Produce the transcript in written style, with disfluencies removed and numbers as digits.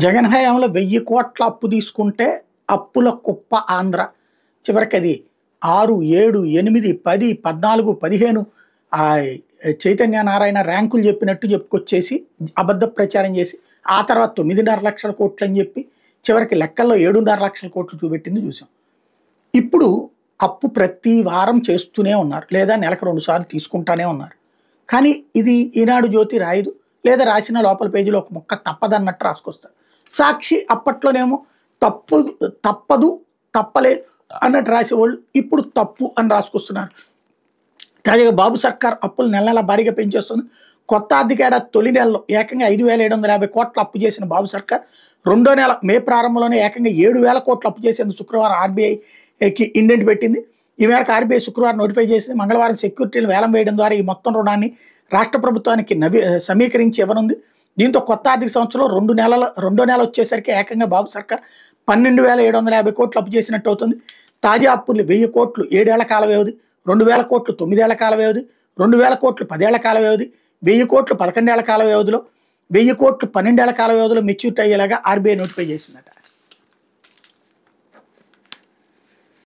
జగన్ హయాంలో 1000 కోట్ల అప్పు తీసుకుంటే అప్పుల కుప్ప ఆంధ్ర. చివరికి అది 6, 7, 8, 10, 14, 15 చైతన్య నారాయణ ర్యాంకులు చెప్పినట్టు చెప్పుకొచ్చేసి అబద్ధ ప్రచారం చేసి ఆ తర్వాత 9.5 లక్షల కోట్లు అని చెప్పి చివరికి లెక్కల్లో 7.5 లక్షల కోట్లు చూపెట్టింది చూసాం. ఇప్పుడు అప్పు ప్రతి వారం చేస్తూనే ఉన్నారు, లేదా నెలకు 2 సార్లు తీసుకుంటానే ఉన్నారు. కానీ ఇది ఈనాడు జ్యోతి రాయదు, లేదా రాసిన లోపల పేజీలో ఒక ముక్క తప్పదన్నట్టు రాసుకొస్తారు. సాక్షి అప్పట్లోనేమో తప్పదు తప్పలేదు అన్నట్టు రాసేవాళ్ళు ఇప్పుడు తప్పు అని రాసుకొస్తున్నారు. తాజాగా బాబు సర్కార్ అప్పులు నెల నెల భారీగా పెంచేస్తుంది. కొత్త ఆర్థిక ఏడాది తొలి నెలలో ఏకంగా 5,750 కోట్ల అప్పు చేసిన బాబు సర్కార్ రెండో నెల మే ప్రారంభంలోనే ఏకంగా 7,000 కోట్ల అప్పు చేసేందుకు శుక్రవారం ఆర్బీఐకి ఇండెంట్ పెట్టింది. ఈ మేరకు ఆర్బీఐ శుక్రవారం నోటిఫై చేసింది. మంగళవారం సెక్యూరిటీలు వేలం వేయడం ద్వారా ఈ మొత్తం రుణాన్ని రాష్ట్ర ప్రభుత్వానికి సమీకరించి ఇవ్వనుంది. దీంతో కొత్త ఆర్థిక సంవత్సరంలో రెండో నెల వచ్చేసరికి ఏకంగా బాబు సర్కార్ 12,750 కోట్లు అప్పు చేసినట్టు అవుతుంది. తాజా అప్పులు 1000 కోట్లు 7 ఏళ్ల కాల వ్యవధి, 2,000 కోట్లు 9 ఏళ్ల కాల వ్యవధి, 2,000 కోట్లు 10 ఏళ్ల కాల వ్యవధి, 1000 కోట్లు 11 ఏళ్ల కాల వ్యవధిలో, 1000 కోట్లు 12 ఏళ్ల కాల వ్యవధిలో మెచ్యూరిటీ అయ్యేలాగా ఆర్బీఐ నోటిఫై చేసిందట.